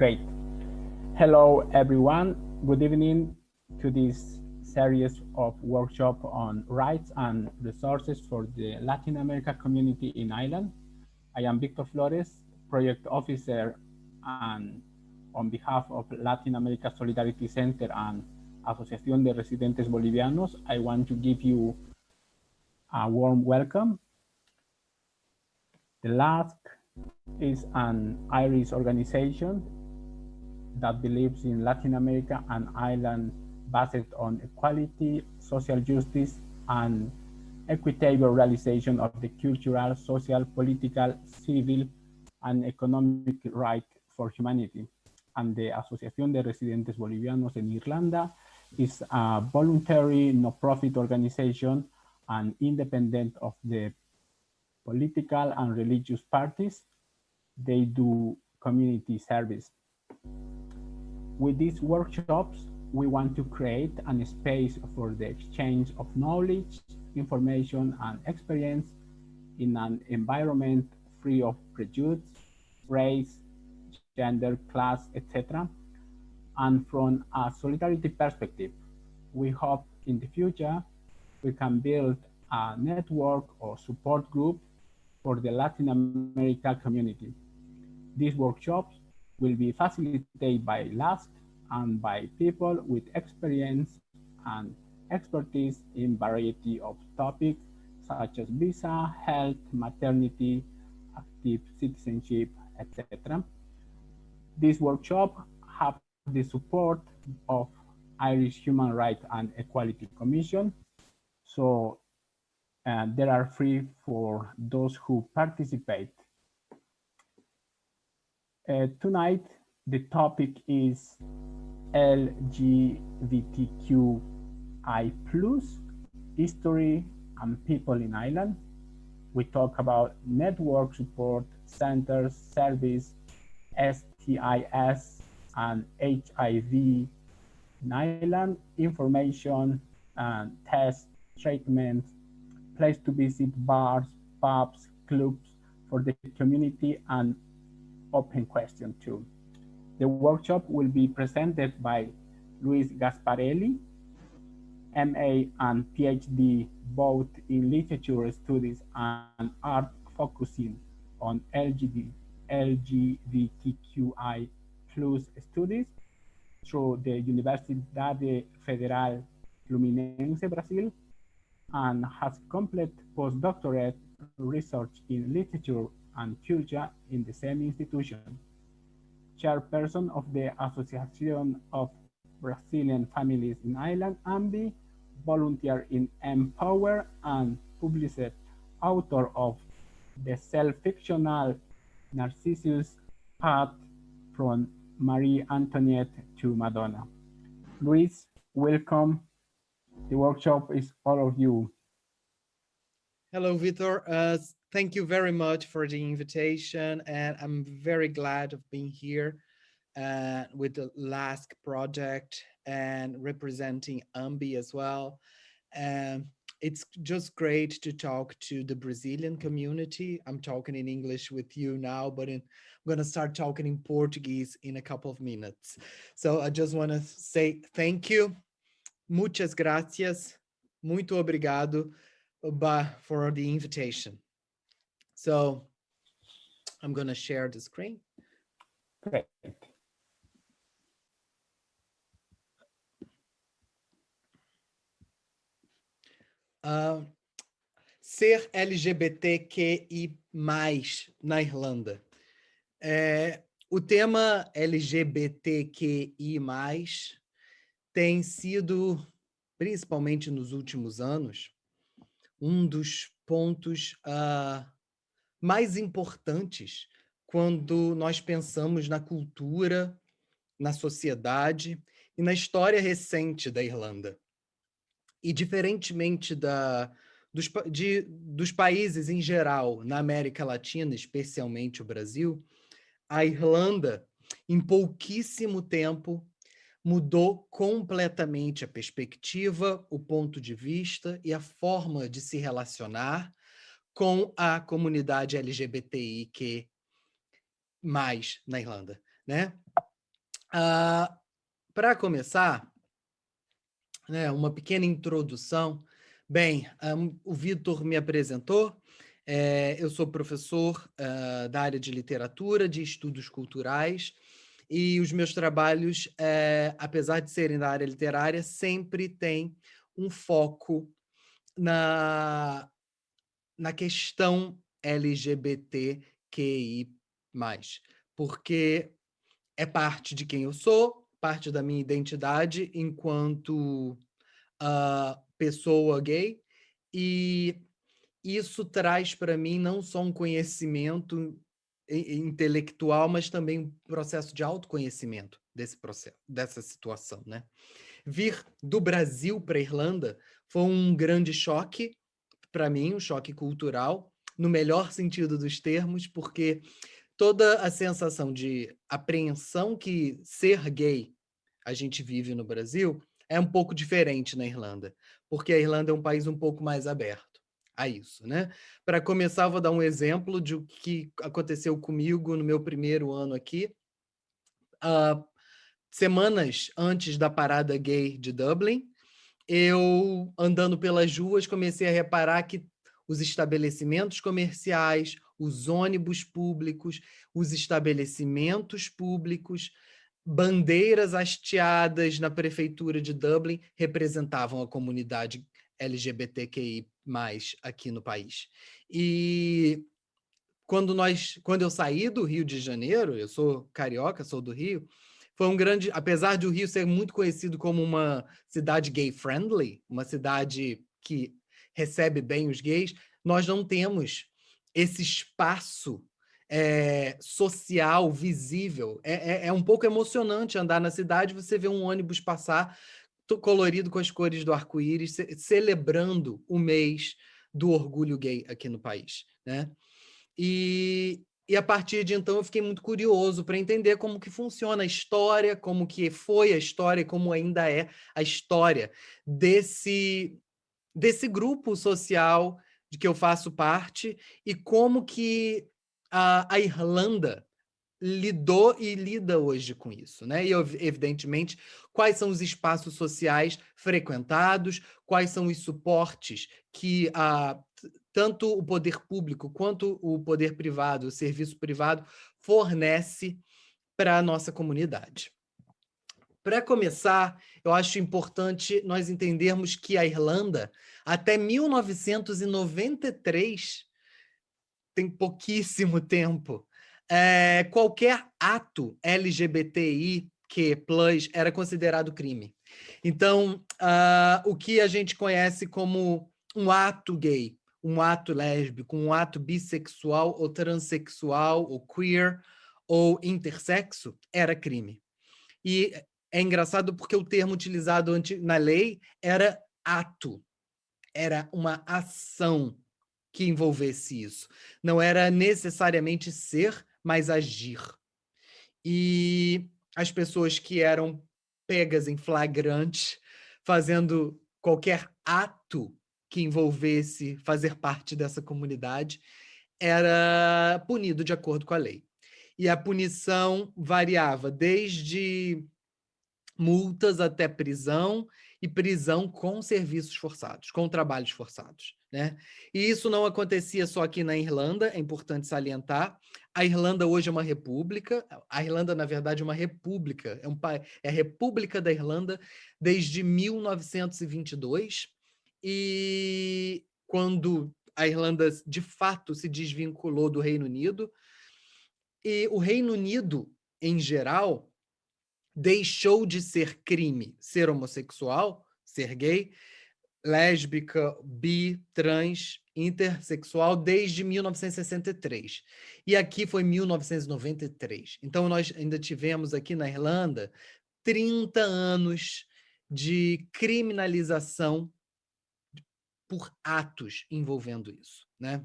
Great. Hello, everyone. Good evening to this series of workshop on rights and resources for the Latin America community in Ireland. I am Victor Flores, project officer, and on behalf of Latin America Solidarity Center and Asociación de Residentes Bolivianos, I want to give you a warm welcome. The LASC is an Irish organization that believes in Latin America and Ireland based on equality, social justice, and equitable realization of the cultural, social, political, civil, and economic right for humanity. And the Asociación de Residentes Bolivianos en Irlanda is a voluntary, no-profit organization and independent of the political and religious parties. They do community service. With these workshops, we want to create a space for the exchange of knowledge, information, and experience in an environment free of prejudice, race, gender, class, etc. And from a solidarity perspective, we hope in the future we can build a network or support group for the Latin America community. These workshops will be facilitated by LASC and by people with experience and expertise in variety of topics such as visa, health, maternity, active citizenship, etc. This workshop have the support of Irish Human Rights and Equality Commission, so they are free for those who participate. Tonight, the topic is LGBTQI+, history and people in Ireland. We talk about network support centers, service, STIs and HIV in Ireland, information and test, treatment, place to visit, bars, pubs, clubs for the community, and open question too. The workshop will be presented by Luis Gasparelli, MA and PhD, both in literature studies and art, focusing on LGBTQI+ studies through the Universidade Federal Fluminense, Brazil, and has complete postdoctorate research in literature and culture in the same institution. Chairperson of the Association of Brazilian Families in Ireland, AMBI, volunteer in Empower, and published author of the self-fictional Narcissus Path from Marie Antoinette to Madonna. Luis, welcome. The workshop is all of you. Hello, Vitor. Thank you very much for the invitation, and I'm very glad of being here with the LASC project and representing AMBI as well. It's just great to talk to the Brazilian community. I'm talking in English with you now, but I'm going to start talking in Portuguese in a couple of minutes. So I just want to say thank you. Muchas gracias. Muito obrigado for the invitation. So I'm going to share the screen. Great. Ser LGBTQI+, na Irlanda. O tema LGBTQI+, tem sido, principalmente nos últimos anos, um dos pontos mais importantes quando nós pensamos na cultura, na sociedade e na história recente da Irlanda. E diferentemente dos países em geral, na América Latina, especialmente o Brasil, a Irlanda, em pouquíssimo tempo, mudou completamente a perspectiva, o ponto de vista e a forma de se relacionar com a comunidade LGBTIQ+, na Irlanda, né? Para começar, né, uma pequena introdução. Bem, o Vitor me apresentou. Eu sou professor da área de literatura, de estudos culturais, e os meus trabalhos, apesar de serem da área literária, sempre têm um foco na questão LGBTQI+, porque é parte de quem eu sou, parte da minha identidade enquanto pessoa gay, e isso traz para mim não só um conhecimento intelectual, mas também um processo de autoconhecimento desse processo, dessa situação, né? Vir do Brasil para a Irlanda foi um grande choque para mim, um choque cultural, no melhor sentido dos termos, porque toda a sensação de apreensão que ser gay a gente vive no Brasil é um pouco diferente na Irlanda, porque a Irlanda é um país um pouco mais aberto a isso, né? Para começar, eu vou dar um exemplo de o que aconteceu comigo no meu primeiro ano aqui. Semanas antes da parada gay de Dublin, eu, andando pelas ruas, comecei a reparar que os estabelecimentos comerciais, os ônibus públicos, os estabelecimentos públicos, bandeiras hasteadas na prefeitura de Dublin representavam a comunidade LGBTQI+, aqui no país. E quando eu saí do Rio de Janeiro, eu sou carioca, sou do Rio, foi um grande, apesar de o Rio ser muito conhecido como uma cidade gay friendly, uma cidade que recebe bem os gays, nós não temos esse espaço social visível. É um pouco emocionante andar na cidade, você vê um ônibus passar colorido com as cores do arco-íris, celebrando o mês do orgulho gay aqui no país, né? E a partir de então eu fiquei muito curioso para entender como que funciona a história, como que foi a história, como ainda é a história desse grupo social de que eu faço parte e como que a Irlanda lidou e lida hoje com isso, né? E, evidentemente, quais são os espaços sociais frequentados, quais são os suportes que tanto o poder público quanto o poder privado, o serviço privado, fornece para a nossa comunidade. Para começar, eu acho importante nós entendermos que a Irlanda, até 1993, tem pouquíssimo tempo, qualquer ato LGBTI que era considerado crime. Então, o que a gente conhece como um ato gay, um ato lésbico, um ato bissexual ou transexual ou queer ou intersexo era crime. E é engraçado porque o termo utilizado na lei era ato, era uma ação que envolvesse isso. Não era necessariamente ser, mas agir. E as pessoas que eram pegas em flagrante, fazendo qualquer ato que envolvesse fazer parte dessa comunidade, era punido de acordo com a lei. E a punição variava desde multas até prisão, e prisão com serviços forçados, com trabalhos forçados, né? E isso não acontecia só aqui na Irlanda, é importante salientar. A Irlanda hoje é uma república, a Irlanda, na verdade, é uma república, é a República da Irlanda desde 1922, e quando a Irlanda, de fato, se desvinculou do Reino Unido, e o Reino Unido, em geral, deixou de ser crime ser homossexual, ser gay, lésbica, bi, trans, intersexual desde 1963. E aqui foi 1993. Então nós ainda tivemos aqui na Irlanda 30 anos de criminalização por atos envolvendo isso, né?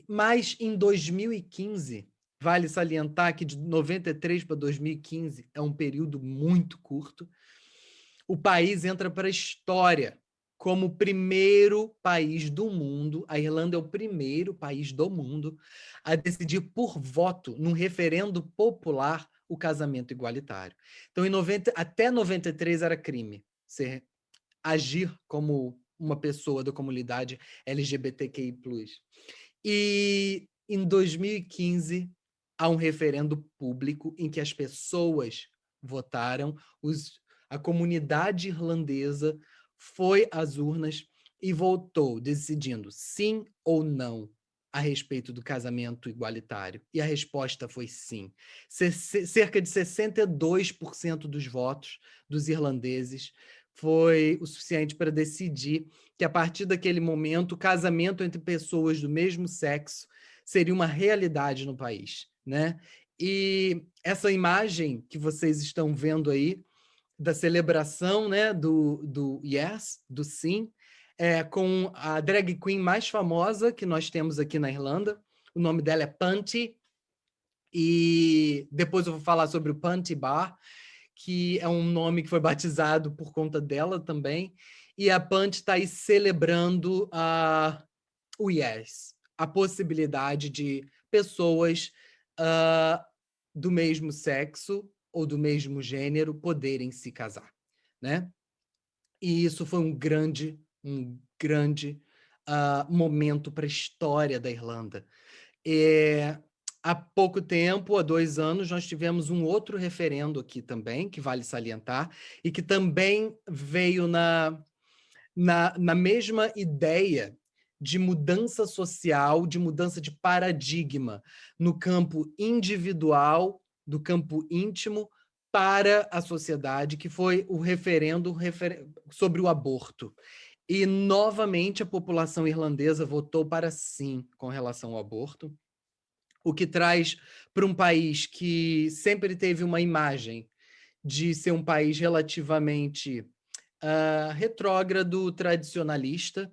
Mas em 2015, vale salientar que de 93 para 2015 é um período muito curto, o país entra para a história como o primeiro país do mundo, a Irlanda é o primeiro país do mundo a decidir por voto, num referendo popular, o casamento igualitário. Então, até 93 era crime agir como uma pessoa da comunidade LGBTQI+. E em 2015, há um referendo público em que as pessoas votaram, a comunidade irlandesa foi às urnas e votou, decidindo sim ou não a respeito do casamento igualitário. E a resposta foi sim. Cerca de 62% dos votos dos irlandeses foi o suficiente para decidir que, a partir daquele momento, o casamento entre pessoas do mesmo sexo seria uma realidade no país, né? E essa imagem que vocês estão vendo aí, da celebração, né, do yes, do sim, com a drag queen mais famosa que nós temos aqui na Irlanda. O nome dela é Punty, e depois eu vou falar sobre o Punty Bar, que é um nome que foi batizado por conta dela também. E a Punty está aí celebrando o yes, a possibilidade de pessoas do mesmo sexo ou do mesmo gênero poderem se casar, né? E isso foi um grande momento para a história da Irlanda. Há pouco tempo, há 2 anos, nós tivemos um outro referendo aqui também, que vale salientar, e que também veio na mesma ideia de mudança social, de mudança de paradigma no campo individual, do campo íntimo, para a sociedade, que foi o referendo sobre o aborto. E, novamente, a população irlandesa votou para sim com relação ao aborto, o que traz para um país que sempre teve uma imagem de ser um país relativamente retrógrado, tradicionalista,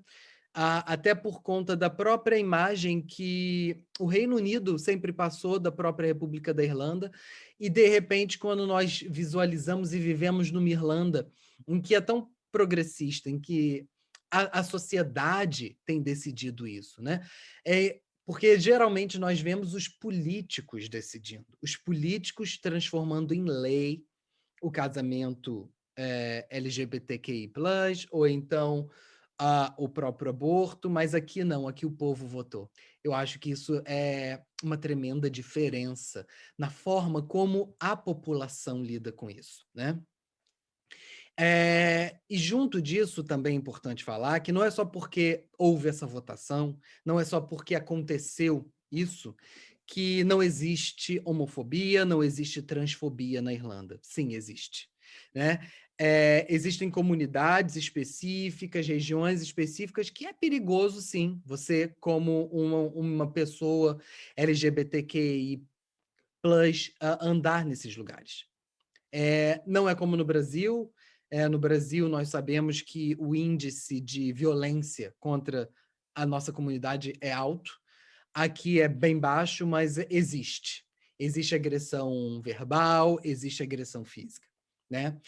até por conta da própria imagem que o Reino Unido sempre passou da própria República da Irlanda, e, de repente, quando nós visualizamos e vivemos numa Irlanda em que é tão progressista, em que a sociedade tem decidido isso, né? Porque geralmente nós vemos os políticos decidindo, os políticos transformando em lei o casamento LGBTQI+, ou então o próprio aborto, mas aqui não, aqui o povo votou. Eu acho que isso é uma tremenda diferença na forma como a população lida com isso, né? E junto disso também é importante falar que não é só porque houve essa votação, não é só porque aconteceu isso, que não existe homofobia, não existe transfobia na Irlanda. Sim, existe, né? Existem comunidades específicas, regiões específicas que é perigoso, sim, você, como uma pessoa LGBTQI+, andar nesses lugares. Não é como no Brasil. No Brasil, nós sabemos que o índice de violência contra a nossa comunidade é alto. Aqui é bem baixo, mas existe. Existe agressão verbal, existe agressão física, né?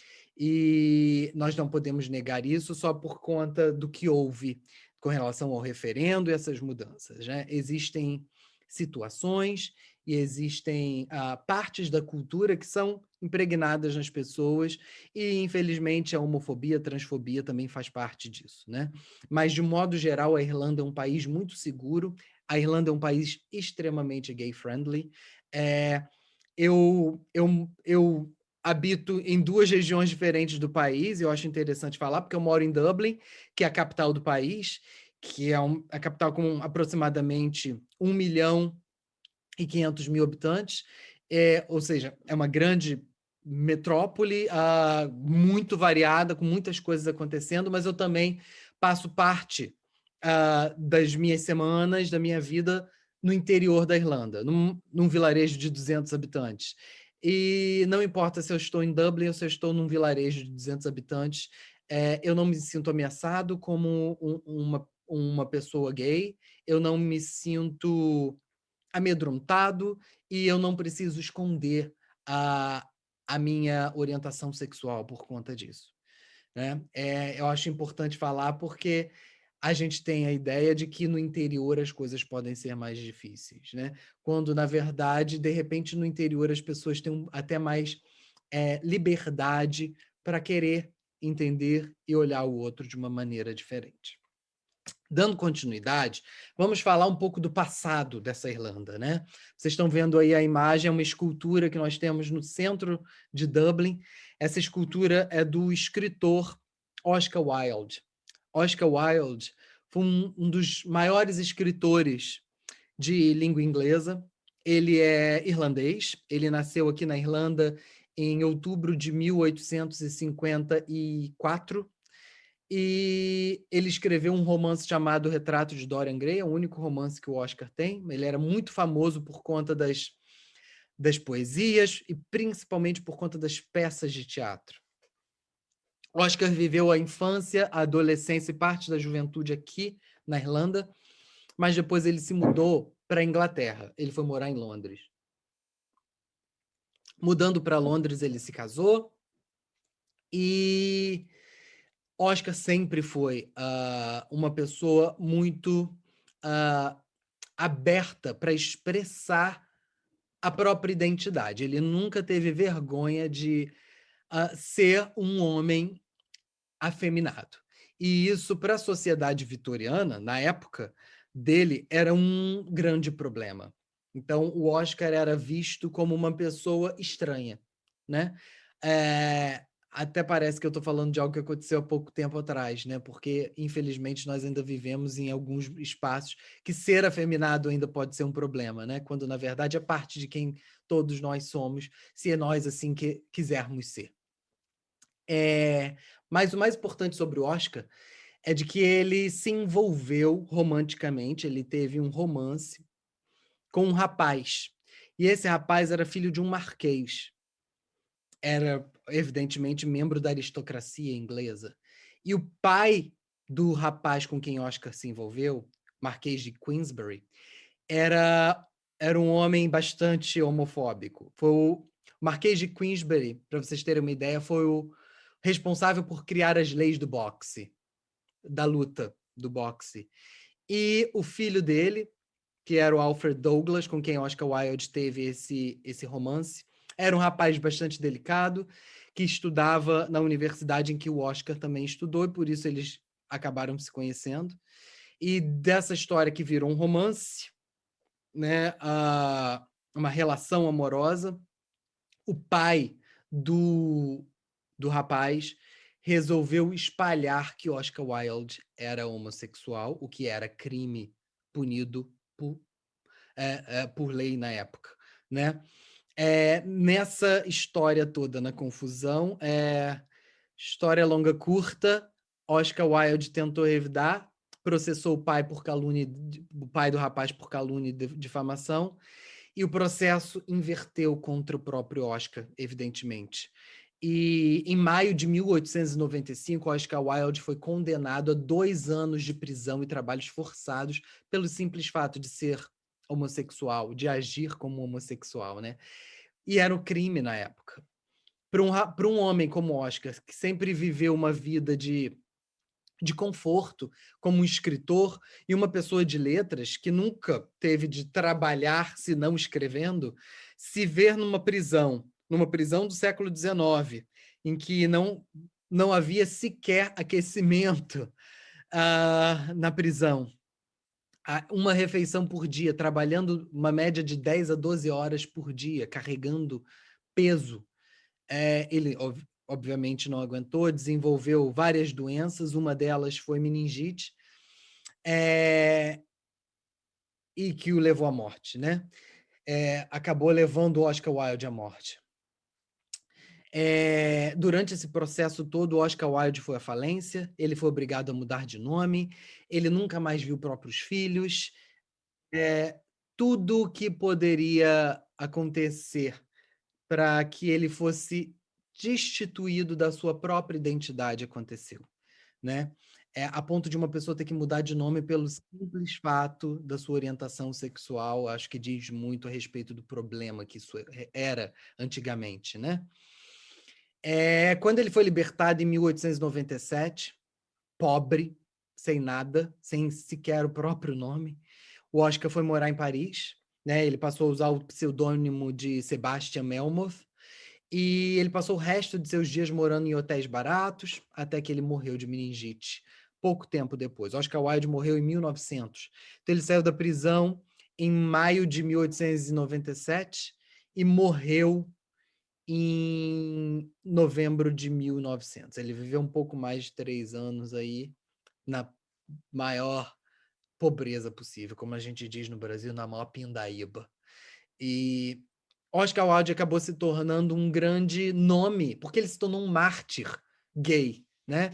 E nós não podemos negar isso só por conta do que houve com relação ao referendo e essas mudanças, né? Existem situações e existem partes da cultura que são impregnadas nas pessoas, e, infelizmente, a homofobia, a transfobia também faz parte disso, né? Mas, de modo geral, a Irlanda é um país muito seguro. A Irlanda é um país extremamente gay-friendly. Eu habito em 2 regiões diferentes do país, e eu acho interessante falar, porque eu moro em Dublin, que é a capital do país, que é a capital com aproximadamente 1.500.000 habitantes, ou seja, é uma grande metrópole, muito variada, com muitas coisas acontecendo, mas eu também passo parte das minhas semanas, da minha vida, no interior da Irlanda, num vilarejo de 200 habitantes. E não importa se eu estou em Dublin ou se eu estou num vilarejo de 200 habitantes, eu não me sinto ameaçado como uma pessoa gay, eu não me sinto amedrontado, e eu não preciso esconder a minha orientação sexual por conta disso, né? Eu acho importante falar porque a gente tem a ideia de que no interior as coisas podem ser mais difíceis, né? Quando, na verdade, de repente, no interior as pessoas têm até mais liberdade para querer entender e olhar o outro de uma maneira diferente. Dando continuidade, vamos falar um pouco do passado dessa Irlanda, né? Vocês estão vendo aí a imagem, é uma escultura que nós temos no centro de Dublin. Essa escultura é do escritor Oscar Wilde. Oscar Wilde foi um dos maiores escritores de língua inglesa. Ele é irlandês, ele nasceu aqui na Irlanda em outubro de 1854 e ele escreveu um romance chamado Retrato de Dorian Gray, é o único romance que o Oscar tem. Ele era muito famoso por conta das poesias e principalmente por conta das peças de teatro. Oscar viveu a infância, a adolescência e parte da juventude aqui na Irlanda, mas depois ele se mudou para a Inglaterra. Ele foi morar em Londres. Mudando para Londres, ele se casou e Oscar sempre foi uma pessoa muito aberta para expressar a própria identidade. Ele nunca teve vergonha de ser um homem afeminado. E isso, para a sociedade vitoriana, na época dele, era um grande problema. Então, o Oscar era visto como uma pessoa estranha, né? Até parece que eu estou falando de algo que aconteceu há pouco tempo atrás, né? Porque, infelizmente, nós ainda vivemos em alguns espaços que ser afeminado ainda pode ser um problema, né? Quando, na verdade, é parte de quem todos nós somos, se é nós assim que quisermos ser. Mas o mais importante sobre o Oscar é de que ele se envolveu romanticamente, ele teve um romance com um rapaz. E esse rapaz era filho de um marquês. Era, evidentemente, membro da aristocracia inglesa. E o pai do rapaz com quem Oscar se envolveu, Marquês de Queensberry, era um homem bastante homofóbico. Foi o Marquês de Queensberry, para vocês terem uma ideia, foi o responsável por criar as leis do boxe, da luta do boxe. E o filho dele, que era o Alfred Douglas, com quem Oscar Wilde teve esse romance, era um rapaz bastante delicado, que estudava na universidade em que o Oscar também estudou, e por isso eles acabaram se conhecendo. E dessa história que virou um romance, né, uma relação amorosa, o pai do rapaz resolveu espalhar que Oscar Wilde era homossexual, o que era crime punido por lei na época, né? Nessa história toda, na confusão, história longa curta, Oscar Wilde tentou revidar, processou o pai por calúnia, o pai do rapaz por calúnia e difamação, e o processo inverteu contra o próprio Oscar, evidentemente. E em maio de 1895, Oscar Wilde foi condenado a 2 anos de prisão e trabalhos forçados pelo simples fato de ser homossexual, de agir como homossexual, né? E era um crime na época. Para um homem como Oscar, que sempre viveu uma vida de conforto como um escritor e uma pessoa de letras que nunca teve de trabalhar senão escrevendo, se ver numa prisão do século XIX, em que não havia sequer aquecimento na prisão, uma refeição por dia, trabalhando uma média de 10 a 12 horas por dia, carregando peso. Ele, obviamente, não aguentou, desenvolveu várias doenças, uma delas foi meningite, e que o levou à morte, né? Acabou levando Oscar Wilde à morte. Durante esse processo todo, Oscar Wilde foi à falência, ele foi obrigado a mudar de nome, ele nunca mais viu próprios filhos, tudo que poderia acontecer para que ele fosse destituído da sua própria identidade aconteceu, né? A ponto de uma pessoa ter que mudar de nome pelo simples fato da sua orientação sexual, acho que diz muito a respeito do problema que isso era antigamente, né? Quando ele foi libertado em 1897, pobre, sem nada, sem sequer o próprio nome, o Oscar foi morar em Paris, né? Ele passou a usar o pseudônimo de Sebastian Melmoth, e ele passou o resto de seus dias morando em hotéis baratos, até que ele morreu de meningite, pouco tempo depois. Oscar Wilde morreu em 1900. Então ele saiu da prisão em maio de 1897 e morreu em novembro de 1900. Ele viveu um pouco mais de 3 anos aí, na maior pobreza possível, como a gente diz no Brasil, na maior pindaíba. E Oscar Wilde acabou se tornando um grande nome, porque ele se tornou um mártir gay, né?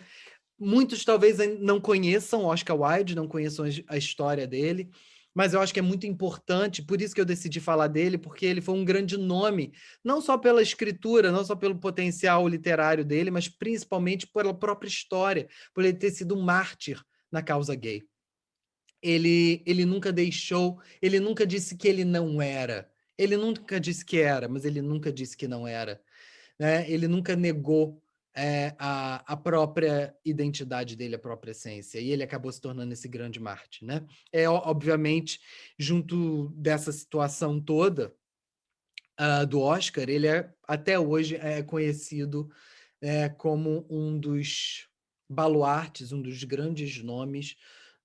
Muitos talvez não conheçam Oscar Wilde, não conheçam a história dele, mas eu acho que é muito importante, por isso que eu decidi falar dele, porque ele foi um grande nome, não só pela escritura, não só pelo potencial literário dele, mas principalmente pela própria história, por ele ter sido um mártir na causa gay. Ele nunca deixou, ele nunca disse que ele não era. Ele nunca disse que era, mas ele nunca disse que não era, né? Ele nunca negou a própria identidade dele, a própria essência, e ele acabou se tornando esse grande mártir, né? Obviamente, junto dessa situação toda do Oscar, ele até hoje é conhecido como um dos baluartes, um dos grandes nomes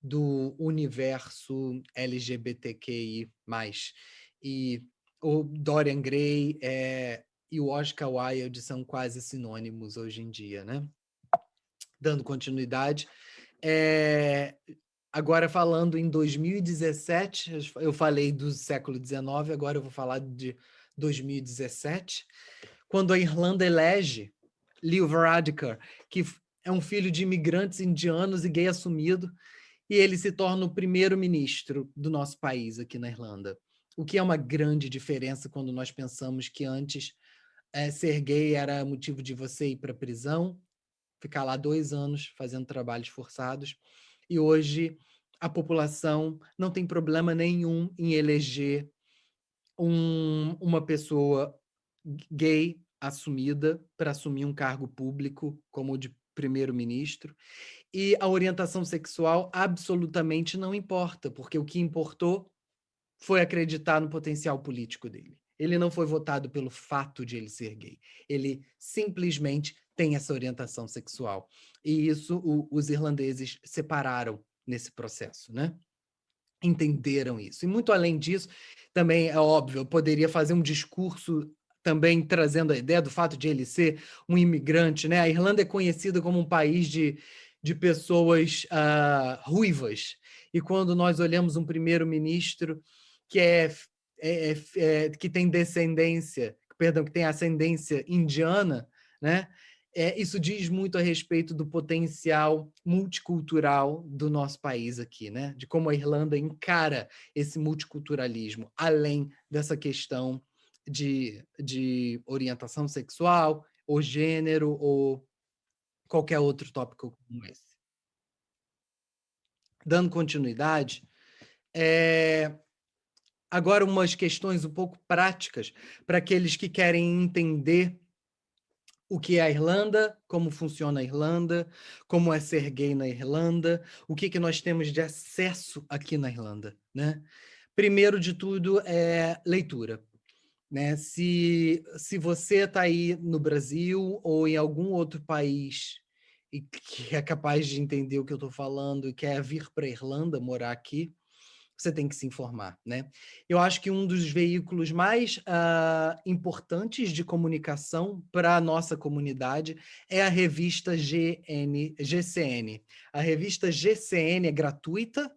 do universo LGBTQI+. E o Dorian Gray e o Oscar Wilde são quase sinônimos hoje em dia, né? Dando continuidade, agora falando em 2017, eu falei do século XIX, agora eu vou falar de 2017, quando a Irlanda elege Leo Varadkar, que é um filho de imigrantes indianos e gay assumido, e ele se torna o primeiro-ministro do nosso país aqui na Irlanda. O que é uma grande diferença quando nós pensamos que antes ser gay era motivo de você ir para a prisão, ficar lá 2 anos fazendo trabalhos forçados, e hoje a população não tem problema nenhum em eleger uma pessoa gay assumida para assumir um cargo público como o de primeiro-ministro, e a orientação sexual absolutamente não importa, porque o que importou foi acreditar no potencial político dele. Ele não foi votado pelo fato de ele ser gay. Ele simplesmente tem essa orientação sexual. E isso os irlandeses separaram nesse processo, né? Entenderam isso. E muito além disso, também é óbvio, eu poderia fazer um discurso também trazendo a ideia do fato de ele ser um imigrante, né? A Irlanda é conhecida como um país de pessoas ruivas. E quando nós olhamos um primeiro-ministro que que tem descendência, perdão, que tem ascendência indiana, né? Isso diz muito a respeito do potencial multicultural do nosso país aqui, né? De como a Irlanda encara esse multiculturalismo, além dessa questão de orientação sexual, ou gênero, ou qualquer outro tópico como esse. Dando continuidade, agora umas questões um pouco práticas para aqueles que querem entender o que é a Irlanda, como funciona a Irlanda, como é ser gay na Irlanda, o que nós temos de acesso aqui na Irlanda, né? Primeiro de tudo é leitura, né? Se você está aí no Brasil ou em algum outro país e que é capaz de entender o que eu estou falando e quer vir para a Irlanda, morar aqui, você tem que se informar, né? Eu acho que um dos veículos mais importantes de comunicação para a nossa comunidade é a revista GCN. A revista GCN é gratuita,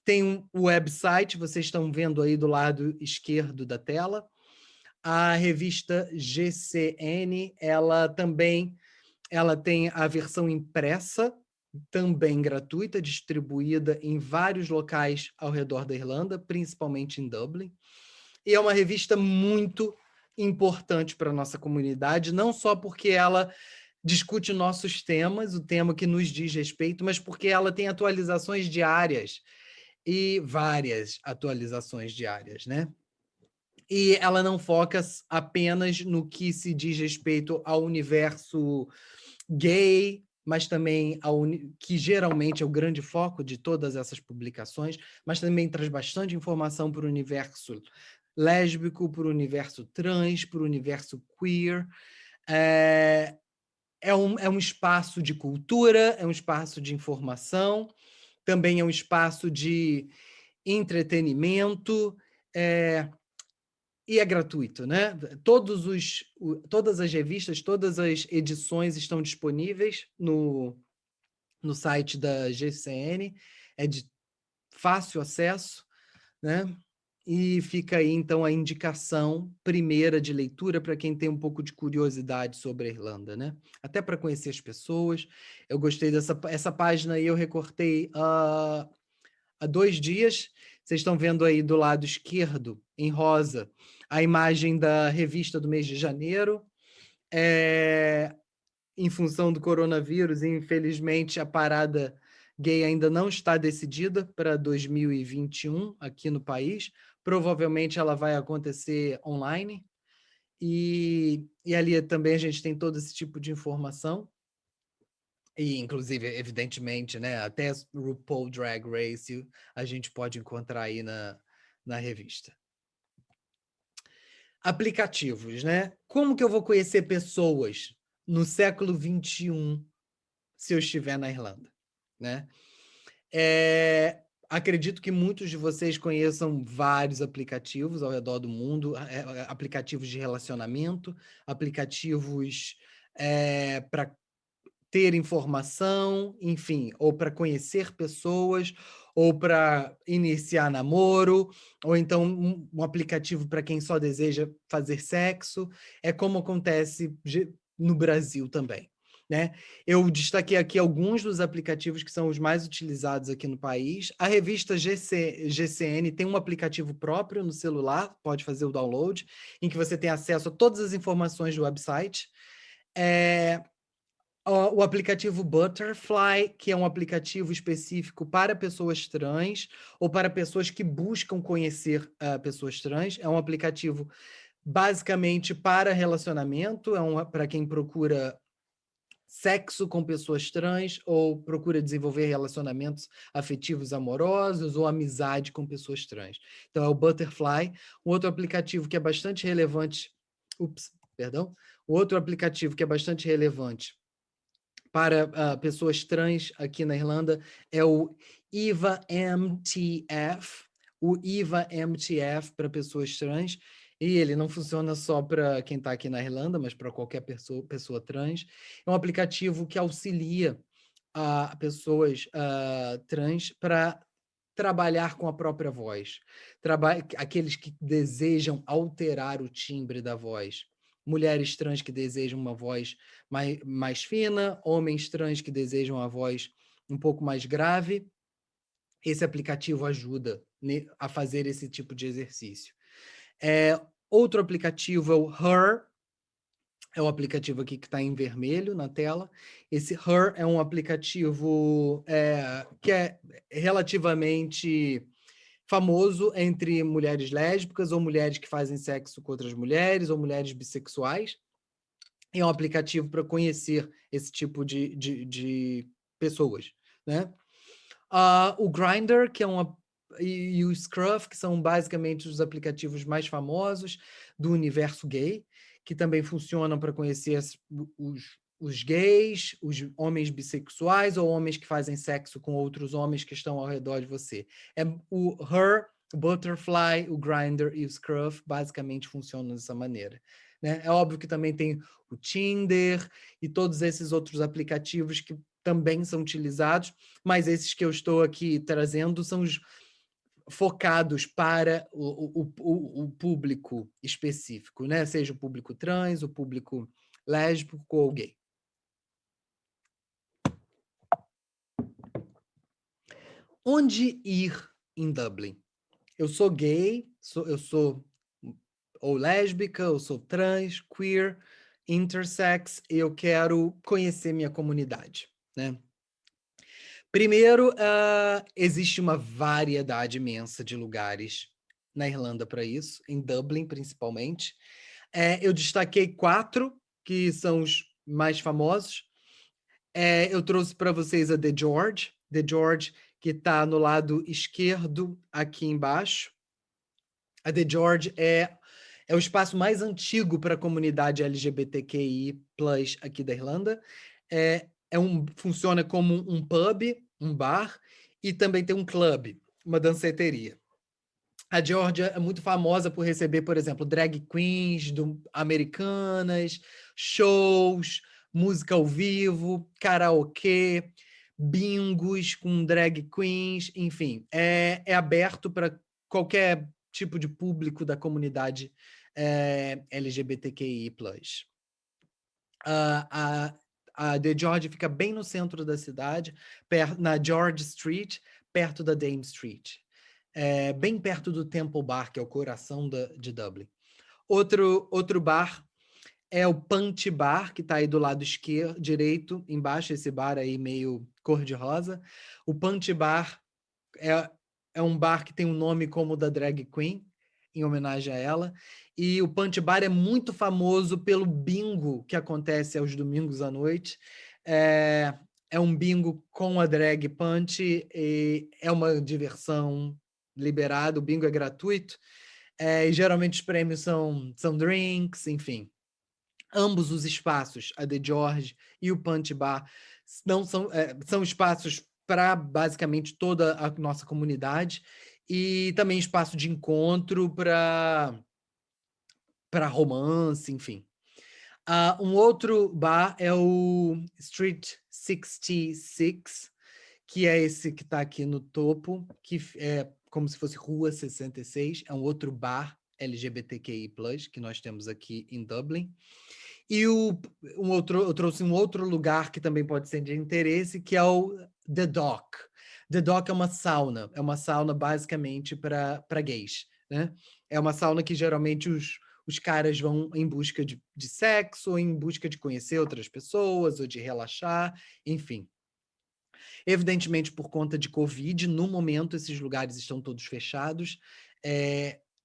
tem um website, vocês estão vendo aí do lado esquerdo da tela. A revista GCN, ela tem a versão impressa, também gratuita, distribuída em vários locais ao redor da Irlanda, principalmente em Dublin. E é uma revista muito importante para a nossa comunidade, não só porque ela discute nossos temas, o tema que nos diz respeito, mas porque ela tem atualizações diárias, e várias atualizações diárias, né? E ela não foca apenas no que se diz respeito ao universo gay, mas também que geralmente é o grande foco de todas essas publicações, mas também traz bastante informação para o universo lésbico, para o universo trans, para o universo queer. É um espaço de cultura, é um espaço de informação, também é um espaço de entretenimento, e é gratuito, né? Todas as revistas, todas as edições estão disponíveis no site da GCN, é de fácil acesso, né? E fica aí, então, a indicação primeira de leitura para quem tem um pouco de curiosidade sobre a Irlanda, né? Até para conhecer as pessoas. Eu gostei essa página aí, eu recortei há 2 dias. Vocês estão vendo aí do lado esquerdo, em rosa, a imagem da revista do mês de janeiro. Em função do coronavírus, infelizmente, a parada gay ainda não está decidida para 2021 aqui no país. Provavelmente ela vai acontecer online. E ali também a gente tem todo esse tipo de informação. E, inclusive, evidentemente, né, até RuPaul Drag Race a gente pode encontrar aí na revista. Aplicativos, né? Como que eu vou conhecer pessoas no século XXI se eu estiver na Irlanda, né? Acredito que muitos de vocês conheçam vários aplicativos ao redor do mundo, aplicativos de relacionamento, aplicativos para ter informação, enfim, ou para conhecer pessoas, ou para iniciar namoro, ou então um aplicativo para quem só deseja fazer sexo. É como acontece no Brasil também, né? Eu destaquei aqui alguns dos aplicativos que são os mais utilizados aqui no país. A revista GCN tem um aplicativo próprio no celular, pode fazer o download, em que você tem acesso a todas as informações do website. O aplicativo Butterfly, que é um aplicativo específico para pessoas trans ou para pessoas que buscam conhecer pessoas trans. É um aplicativo basicamente para relacionamento, para quem procura sexo com pessoas trans ou procura desenvolver relacionamentos afetivos amorosos ou amizade com pessoas trans. Então é o Butterfly. Um outro aplicativo que é bastante relevante... O outro aplicativo que é bastante relevante para pessoas trans aqui na Irlanda é o EVA MTF, o EVA MTF para pessoas trans, e ele não funciona só para quem está aqui na Irlanda, mas para qualquer pessoa trans. É um aplicativo que auxilia pessoas trans para trabalhar com a própria voz, aqueles que desejam alterar o timbre da voz. Mulheres trans que desejam uma voz mais fina, homens trans que desejam a voz um pouco mais grave. Esse aplicativo ajuda a fazer esse tipo de exercício. Outro aplicativo é o Her, é o aplicativo aqui que está em vermelho na tela. Esse Her é um aplicativo que é relativamente famoso entre mulheres lésbicas ou mulheres que fazem sexo com outras mulheres ou mulheres bissexuais. É um aplicativo para conhecer esse tipo de pessoas, né? O Grindr, que é e o Scruff, que são basicamente os aplicativos mais famosos do universo gay, que também funcionam para conhecer os gays, os homens bissexuais ou homens que fazem sexo com outros homens que estão ao redor de você. O Her, o Butterfly, o Grindr e o Scruff basicamente funcionam dessa maneira, né? É óbvio que também tem o Tinder e todos esses outros aplicativos que também são utilizados, mas esses que eu estou aqui trazendo são os focados para o público específico, né? Seja o público trans, o público lésbico ou gay. Onde ir em Dublin? Eu sou gay, eu sou ou lésbica, eu sou trans, queer, intersex, e eu quero conhecer minha comunidade, né? Primeiro, existe uma variedade imensa de lugares na Irlanda para isso, em Dublin principalmente. Eu destaquei 4, que são os mais famosos. Eu trouxe para vocês a The George, que está no lado esquerdo aqui embaixo. A The George é o espaço mais antigo para a comunidade LGBTQI+ aqui da Irlanda. Funciona como um pub, um bar, e também tem um clube, uma danceteria. A Georgia é muito famosa por receber, por exemplo, drag queens americanas, shows, música ao vivo, karaokê, bingos com drag queens, enfim. É aberto para qualquer tipo de público da comunidade LGBTQI+. A The George fica bem no centro da cidade, na George Street, perto da Dame Street. Bem perto do Temple Bar, que é o coração de Dublin. Outro bar é o Punch Bar, que está aí do lado direito, embaixo, esse bar aí meio cor-de-rosa. O Punch Bar é um bar que tem um nome como o da drag queen, em homenagem a ela. E o Punch Bar é muito famoso pelo bingo que acontece aos domingos à noite. É um bingo com a drag Punch, e é uma diversão liberada, o bingo é gratuito. E geralmente os prêmios são drinks, enfim. Ambos os espaços, a The George e o Punch Bar, não são espaços para basicamente toda a nossa comunidade, e também espaço de encontro para romance, enfim. Um outro bar é o Street 66, que é esse que está aqui no topo, que é como se fosse Rua 66, é um outro bar LGBTQI+, que nós temos aqui em Dublin. E eu trouxe um outro lugar que também pode ser de interesse, que é o The Dock. The Dock é uma sauna basicamente para gays, né? É uma sauna que geralmente os caras vão em busca de sexo, ou em busca de conhecer outras pessoas, ou de relaxar, enfim. Evidentemente, por conta de Covid, no momento, esses lugares estão todos fechados.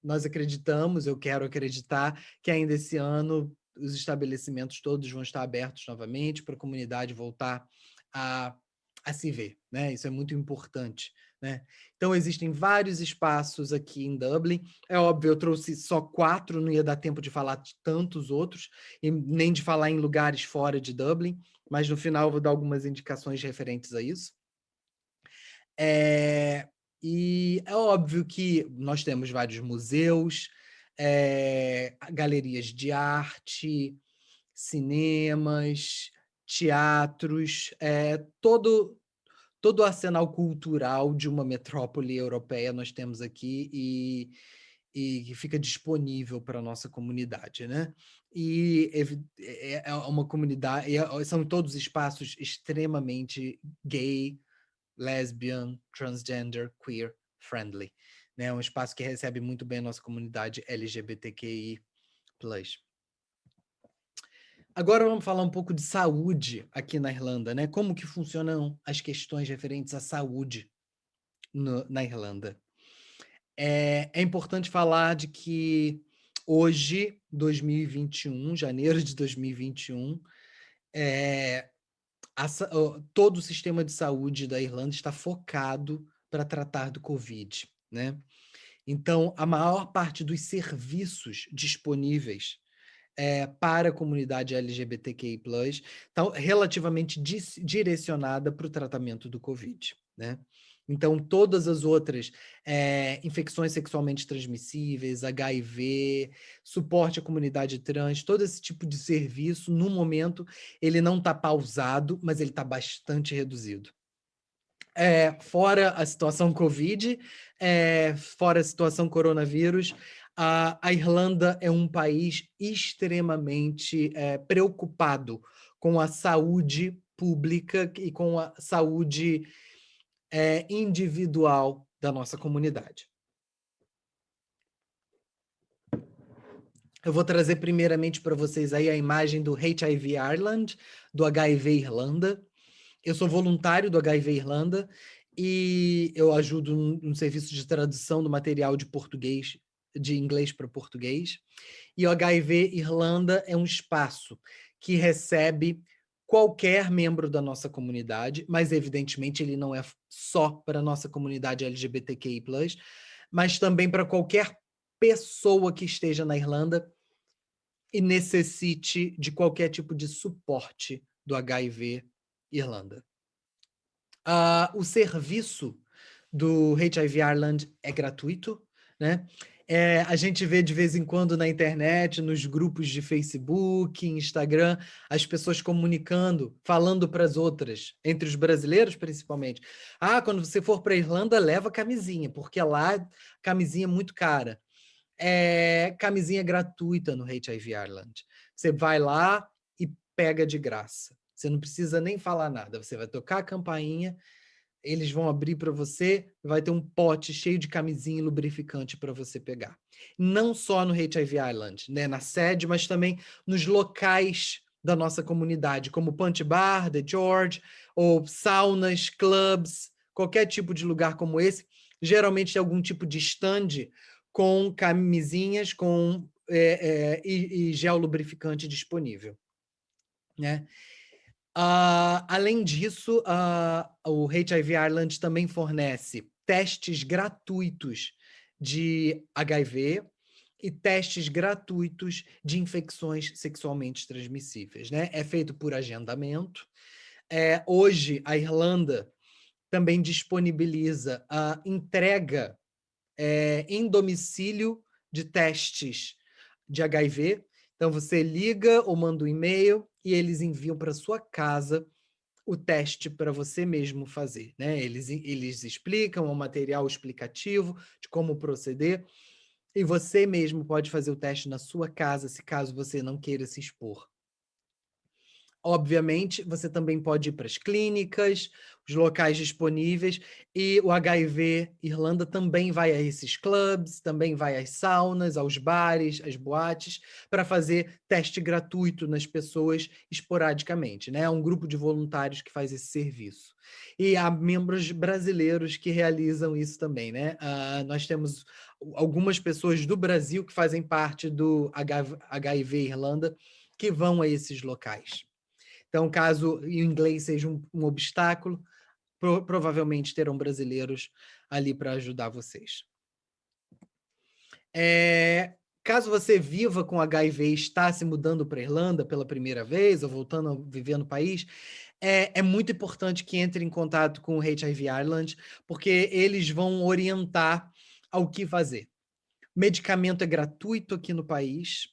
Nós acreditamos, eu quero acreditar, que ainda esse ano os estabelecimentos todos vão estar abertos novamente para a comunidade voltar a se ver, né? Isso é muito importante, né? Então, existem vários espaços aqui em Dublin. É óbvio, eu trouxe só 4, não ia dar tempo de falar de tantos outros, e nem de falar em lugares fora de Dublin, mas no final eu vou dar algumas indicações referentes a isso. E é óbvio que nós temos vários museus, galerias de arte, cinemas, teatros, todo o arsenal cultural de uma metrópole europeia nós temos aqui, e que fica disponível para a nossa comunidade, né? E é uma comunidade, são todos espaços extremamente gay, lesbian, transgender, queer friendly, né? É um espaço que recebe muito bem a nossa comunidade LGBTQI+. Agora vamos falar um pouco de saúde aqui na Irlanda, né? Como que funcionam as questões referentes à saúde na Irlanda. É importante falar de que hoje, 2021, janeiro de 2021, todo o sistema de saúde da Irlanda está focado para tratar do Covid, né? Então, a maior parte dos serviços disponíveis para a comunidade LGBTQI+, está relativamente direcionada para o tratamento do Covid, né? Então, todas as outras infecções sexualmente transmissíveis, HIV, suporte à comunidade trans, todo esse tipo de serviço, no momento, ele não está pausado, mas ele está bastante reduzido. Fora a situação Covid, fora a situação coronavírus, a Irlanda é um país extremamente preocupado com a saúde pública e com a saúde individual da nossa comunidade. Eu vou trazer primeiramente para vocês aí a imagem do HIV Ireland, do HIV Irlanda. Eu sou voluntário do HIV Irlanda, e eu ajudo um serviço de tradução do material de inglês para português. E o HIV Irlanda é um espaço que recebe qualquer membro da nossa comunidade, mas evidentemente ele não é só para a nossa comunidade LGBTQI+, mas também para qualquer pessoa que esteja na Irlanda e necessite de qualquer tipo de suporte do HIV Irlanda. O serviço do HIV Ireland é gratuito, né? A gente vê de vez em quando na internet, nos grupos de Facebook, Instagram, as pessoas comunicando, falando para as outras, entre os brasileiros principalmente. Quando você for para a Irlanda, leva camisinha, porque lá camisinha é muito cara. Camisinha gratuita no HIV Ireland. Você vai lá e pega de graça. Você não precisa nem falar nada. Você vai tocar a campainha, eles vão abrir para você, vai ter um pote cheio de camisinha e lubrificante para você pegar. Não só no HIV Island, né, na sede, mas também nos locais da nossa comunidade, como Punch Bar, The George, ou saunas, clubs, qualquer tipo de lugar como esse. Geralmente tem algum tipo de stand com camisinhas e gel lubrificante disponível, né? Além disso, o HIV Ireland também fornece testes gratuitos de HIV e testes gratuitos de infecções sexualmente transmissíveis, né? É feito por agendamento. Hoje, a Irlanda também disponibiliza a entrega em domicílio de testes de HIV. Então, você liga ou manda um e-mail e eles enviam para sua casa o teste para você mesmo fazer, né? Eles explicam o material explicativo de como proceder e você mesmo pode fazer o teste na sua casa, se caso você não queira se expor. Obviamente, você também pode ir para as clínicas, os locais disponíveis, e o HIV Irlanda também vai a esses clubs, também vai às saunas, aos bares, às boates, para fazer teste gratuito nas pessoas esporadicamente, né? É um grupo de voluntários que faz esse serviço. E há membros brasileiros que realizam isso também, né? Nós temos algumas pessoas do Brasil que fazem parte do HIV Irlanda que vão a esses locais. Então, caso o inglês seja um obstáculo, provavelmente terão brasileiros ali para ajudar vocês. Caso você viva com HIV e está se mudando para a Irlanda pela primeira vez, ou voltando a viver no país, é muito importante que entre em contato com o HIV Ireland, porque eles vão orientar ao que fazer. Medicamento é gratuito aqui no país,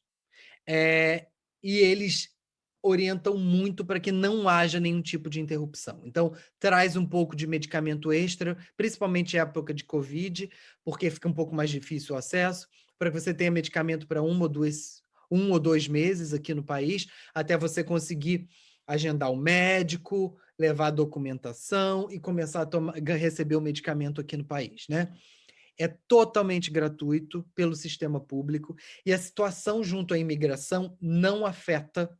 e eles orientam muito para que não haja nenhum tipo de interrupção. Então, traz um pouco de medicamento extra, principalmente em época de Covid, porque fica um pouco mais difícil o acesso, para que você tenha medicamento para 1 ou 2 meses aqui no país, até você conseguir agendar o médico, levar a documentação e começar a receber o medicamento aqui no país, né? É totalmente gratuito pelo sistema público e a situação junto à imigração não afeta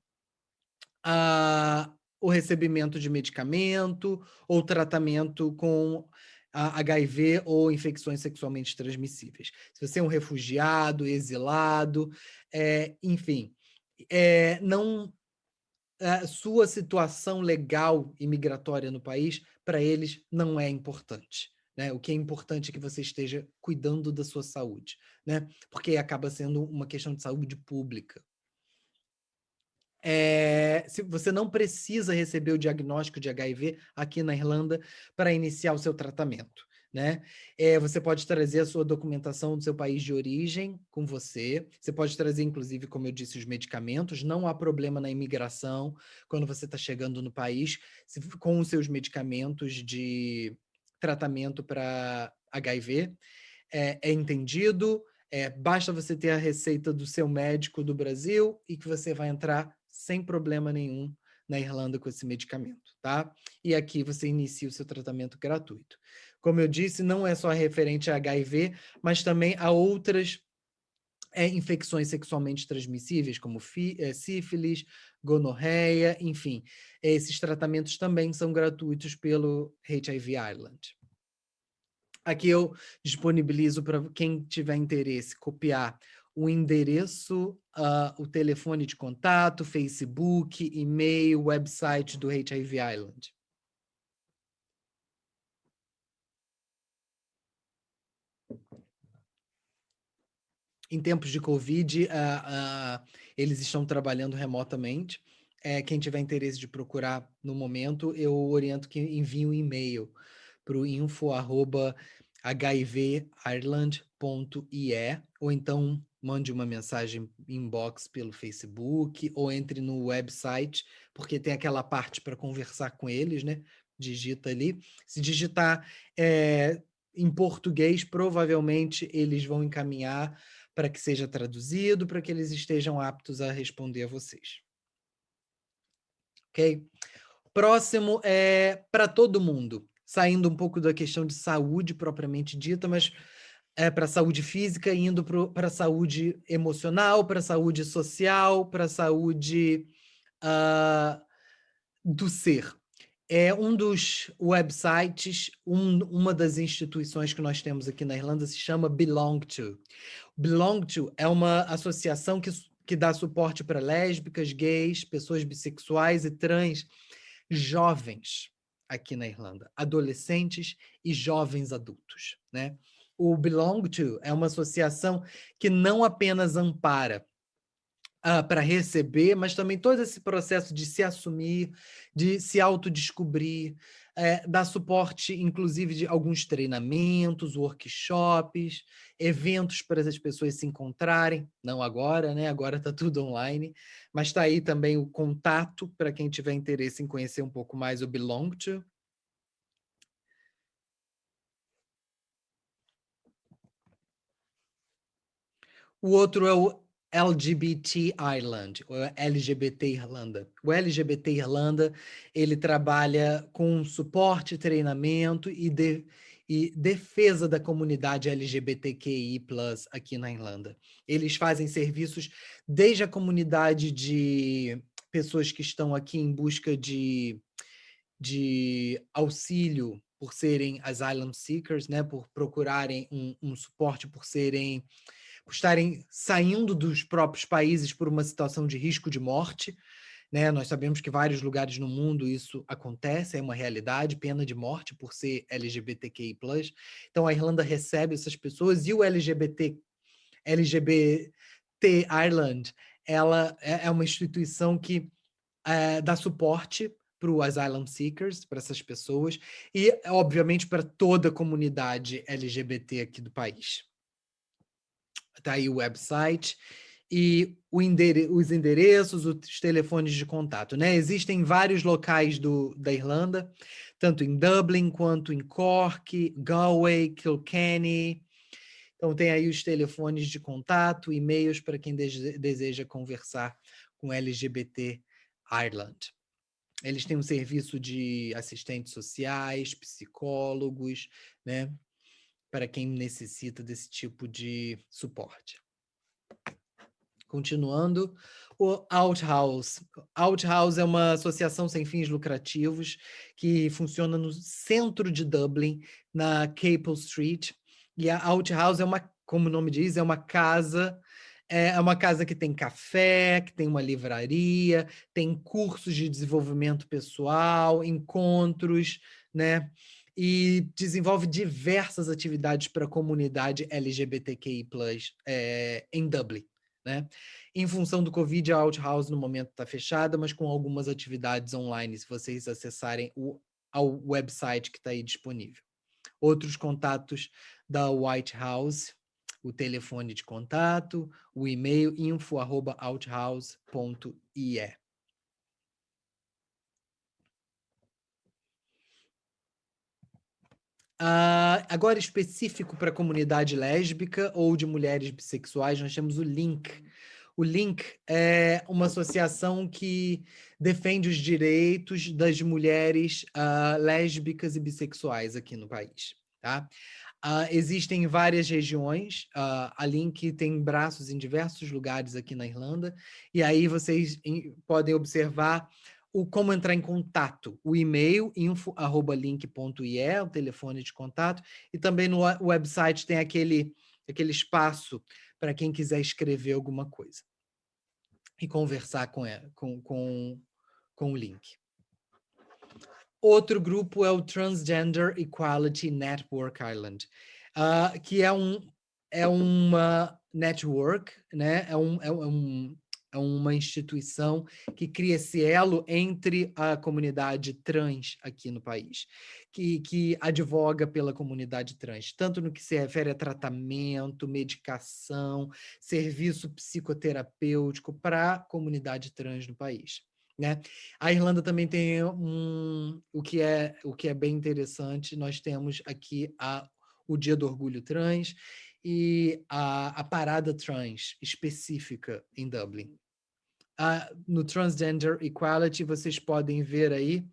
o recebimento de medicamento ou tratamento com HIV ou infecções sexualmente transmissíveis. Se você é um refugiado, exilado, enfim, não sua situação legal e migratória no país, para eles, não é importante. Né? O que é importante é que você esteja cuidando da sua saúde, né? Porque acaba sendo uma questão de saúde pública. Se você não precisa receber o diagnóstico de HIV aqui na Irlanda para iniciar o seu tratamento, né? Você pode trazer a sua documentação do seu país de origem com você. Você pode trazer, inclusive, como eu disse, os medicamentos. Não há problema na imigração quando você está chegando no país com os seus medicamentos de tratamento para HIV. É entendido. Basta você ter a receita do seu médico do Brasil e que você vai entrar sem problema nenhum na Irlanda com esse medicamento, tá? E aqui você inicia o seu tratamento gratuito. Como eu disse, não é só referente a HIV, mas também a outras infecções sexualmente transmissíveis, como sífilis, gonorreia, enfim. Esses tratamentos também são gratuitos pelo HIV Ireland. Aqui eu disponibilizo para quem tiver interesse copiar o endereço, o telefone de contato, Facebook, e-mail, website do HIV Island. Em tempos de Covid, eles estão trabalhando remotamente. Quem tiver interesse de procurar no momento, eu oriento que envie um e-mail para o info@hivireland.ie, ou então mande uma mensagem inbox pelo Facebook, ou entre no website, porque tem aquela parte para conversar com eles, né? Digita ali. Se digitar em português, provavelmente eles vão encaminhar para que seja traduzido, para que eles estejam aptos a responder a vocês. Ok? Próximo é para todo mundo, saindo um pouco da questão de saúde propriamente dita, mas para a saúde física, indo para a saúde emocional, para a saúde social, para a saúde do ser. É um dos websites, uma das instituições que nós temos aqui na Irlanda se chama Belong To. Belong To é uma associação que dá suporte para lésbicas, gays, pessoas bissexuais e trans jovens aqui na Irlanda, adolescentes e jovens adultos, né? O Belong To é uma associação que não apenas ampara para receber, mas também todo esse processo de se assumir, de se autodescobrir, dar suporte, inclusive, de alguns treinamentos, workshops, eventos para as pessoas se encontrarem, não agora, né? Agora está tudo online, mas está aí também o contato para quem tiver interesse em conhecer um pouco mais o Belong To. O outro é o LGBT Ireland, ou LGBT Irlanda. O LGBT Irlanda, ele trabalha com suporte, treinamento e defesa da comunidade LGBTQI+, aqui na Irlanda. Eles fazem serviços desde a comunidade de pessoas que estão aqui em busca de auxílio por serem asylum seekers, né, por procurarem um suporte, por estarem saindo dos próprios países por uma situação de risco de morte, né? Nós sabemos que em vários lugares no mundo isso acontece, é uma realidade, pena de morte por ser LGBTQI+. Então a Irlanda recebe essas pessoas, e o LGBT Ireland, ela é uma instituição que dá suporte para os asylum seekers, para essas pessoas, e obviamente para toda a comunidade LGBT aqui do país. Está aí o website e os endereços, os telefones de contato, né? Existem vários locais da Irlanda, tanto em Dublin quanto em Cork, Galway, Kilkenny. Então tem aí os telefones de contato, e-mails para quem deseja conversar com LGBT Ireland. Eles têm um serviço de assistentes sociais, psicólogos, né? Para quem necessita desse tipo de suporte. Continuando, o Outhouse. Outhouse é uma associação sem fins lucrativos que funciona no centro de Dublin, na Capel Street. E a Outhouse como o nome diz, é uma casa que tem café, que tem uma livraria, tem cursos de desenvolvimento pessoal, encontros, né? E desenvolve diversas atividades para a comunidade LGBTQI+, em Dublin, né? Em função do Covid, a Outhouse no momento está fechada, mas com algumas atividades online, se vocês acessarem ao website que está aí disponível. Outros contatos da White House, o telefone de contato, o e-mail info@outhouse.ie. Agora, específico para a comunidade lésbica ou de mulheres bissexuais, nós temos o Link. O Link é uma associação que defende os direitos das mulheres lésbicas e bissexuais aqui no país. Tá? Existem várias regiões, a Link tem braços em diversos lugares aqui na Irlanda, e aí vocês podem observar como entrar em contato, o e-mail info@link.ie, o telefone de contato, e também no website tem aquele espaço para quem quiser escrever alguma coisa e conversar com o link. Outro grupo é o Transgender Equality Network Ireland, que é uma network, né? É uma instituição que cria esse elo entre a comunidade trans aqui no país, que advoga pela comunidade trans, tanto no que se refere a tratamento, medicação, serviço psicoterapêutico para a comunidade trans no país, né? A Irlanda também tem o que é bem interessante. Nós temos aqui o Dia do Orgulho Trans e a Parada Trans específica em Dublin. No Transgender Equality, vocês podem ver aí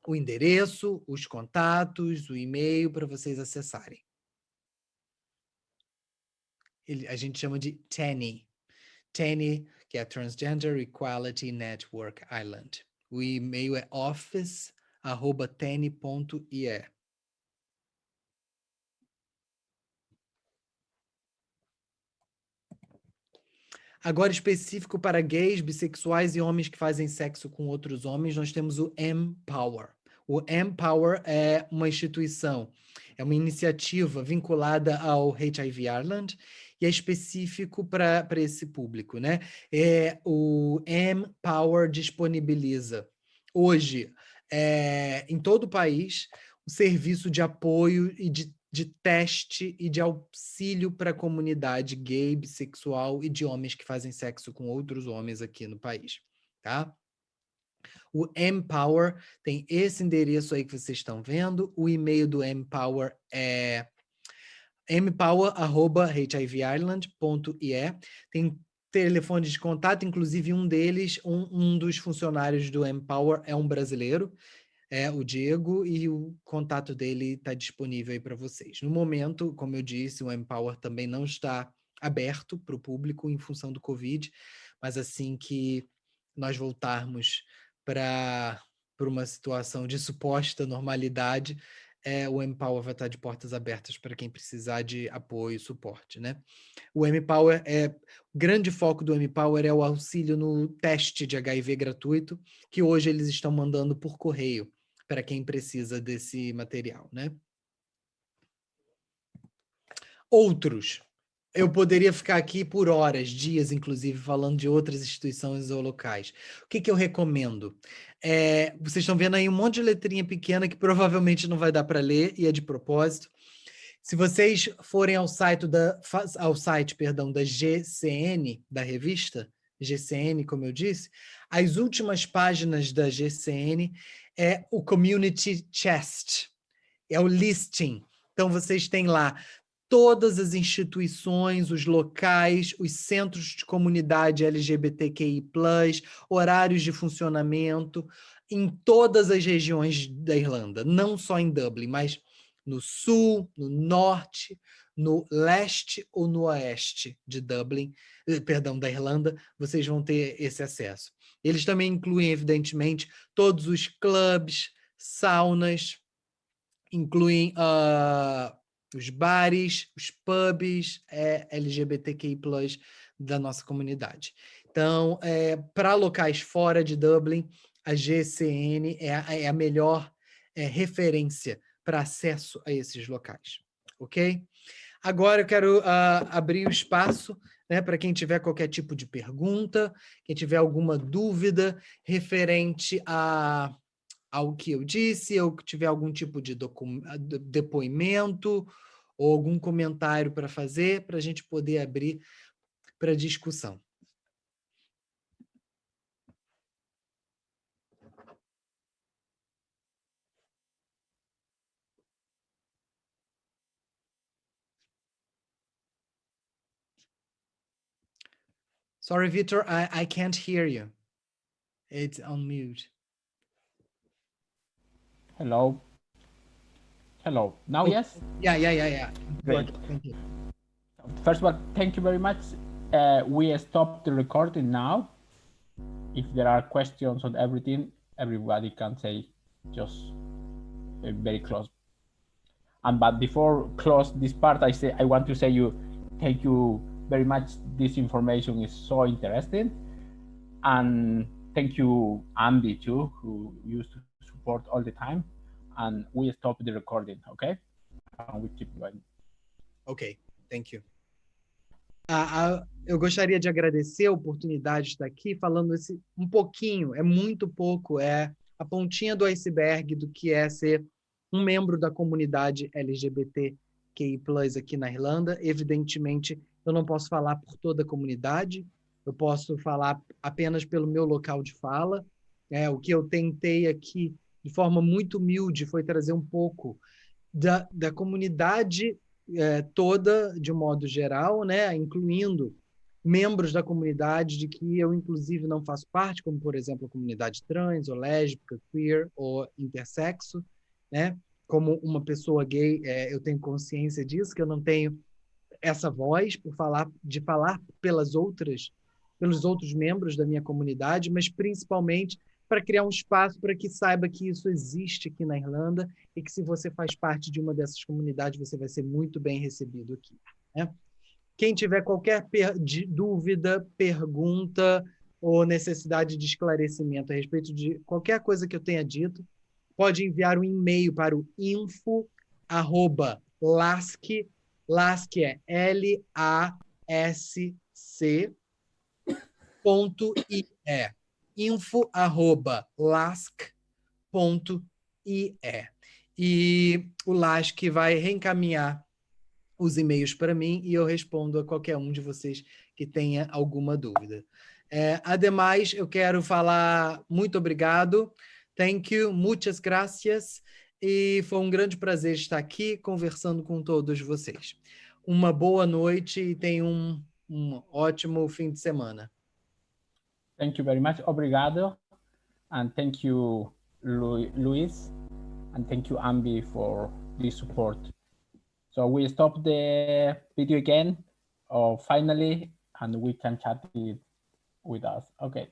o endereço, os contatos, o e-mail para vocês acessarem. A gente chama de TANI. TANI, que é Transgender Equality Network Ireland. O e-mail é office@tani.ie. Agora, específico para gays, bissexuais e homens que fazem sexo com outros homens, nós temos o Empower. O Empower é uma instituição, é uma iniciativa vinculada ao HIV Ireland e é específico para esse público, né? O Empower disponibiliza hoje, em todo o país, o serviço de apoio e de teste e de auxílio para a comunidade gay, bissexual e de homens que fazem sexo com outros homens aqui no país, tá? O Empower tem esse endereço aí que vocês estão vendo. O e-mail do Empower é empower@hivireland.ie. Tem telefone de contato, inclusive um deles, um dos funcionários do Empower é um brasileiro, o Diego, e o contato dele está disponível aí para vocês. No momento, como eu disse, o Empower também não está aberto para o público em função do Covid, mas assim que nós voltarmos para uma situação de suposta normalidade, o Empower vai estar de portas abertas para quem precisar de apoio e suporte, né? O Empower o grande foco do Empower é o auxílio no teste de HIV gratuito, que hoje eles estão mandando por correio para quem precisa desse material, né? Outros. Eu poderia ficar aqui por horas, dias, inclusive, falando de outras instituições ou locais. O que eu recomendo? Vocês estão vendo aí um monte de letrinha pequena que provavelmente não vai dar para ler, e é de propósito. Se vocês forem ao site da GCN, da revista, GCN, como eu disse, as últimas páginas da GCN é o Community Chest, é o listing. Então, vocês têm lá todas as instituições, os locais, os centros de comunidade LGBTQI+, horários de funcionamento, em todas as regiões da Irlanda, não só em Dublin, mas no sul, no norte, no leste ou no oeste de Dublin, da Irlanda, vocês vão ter esse acesso. Eles também incluem, evidentemente, todos os clubes, saunas, incluem os bares, os pubs, LGBTQI+, da nossa comunidade. Então, para locais fora de Dublin, a GCN é a melhor referência para acesso a esses locais, ok? Agora eu quero abrir o espaço, né, para quem tiver qualquer tipo de pergunta, quem tiver alguma dúvida referente ao que eu disse, ou que tiver algum tipo de depoimento ou algum comentário para fazer, para a gente poder abrir para discussão. Sorry, Victor, I can't hear you. It's on mute. Hello. Hello. Now, yes? Yeah. Great. Good. Thank you. First of all, thank you very much. We stop the recording now. if there are questions on everything, everybody can say just very close. And but before close this part, I want to say thank you very much. This information is so interesting, and thank you Andy too, who used to support all the time. And we stop the recording, okay? And we keep going. Ok, thank you. Eu gostaria de agradecer a oportunidade de estar aqui falando um pouquinho, é muito pouco, é a pontinha do iceberg do que é ser um membro da comunidade LGBTQI+ aqui na Irlanda. Evidentemente, eu não posso falar por toda a comunidade, eu posso falar apenas pelo meu local de fala. O que eu tentei aqui, de forma muito humilde, foi trazer um pouco da comunidade toda, de um modo geral, né, incluindo membros da comunidade de que eu, inclusive, não faço parte, como, por exemplo, a comunidade trans, ou lésbica, queer, ou intersexo, né? Como uma pessoa gay, eu tenho consciência disso, que eu não tenho essa voz de falar pelos outros membros da minha comunidade, mas principalmente para criar um espaço para que saiba que isso existe aqui na Irlanda e que, se você faz parte de uma dessas comunidades, você vai ser muito bem recebido aqui, né? Quem tiver qualquer dúvida, pergunta ou necessidade de esclarecimento a respeito de qualquer coisa que eu tenha dito, pode enviar um e-mail para o info@lasc, lasc é LASC.ie, info@lasc.ie. E o LASC vai reencaminhar os e-mails para mim e eu respondo a qualquer um de vocês que tenha alguma dúvida. Ademais, eu quero falar muito obrigado, thank you, muchas gracias, e foi um grande prazer estar aqui conversando com todos vocês. Uma boa noite e tenham um ótimo fim de semana. Thank you very much. Obrigado. And thank you, Luis. And thank you, Ambi, for this support. So we stop the video again, finally, and we can chat with us. Okay.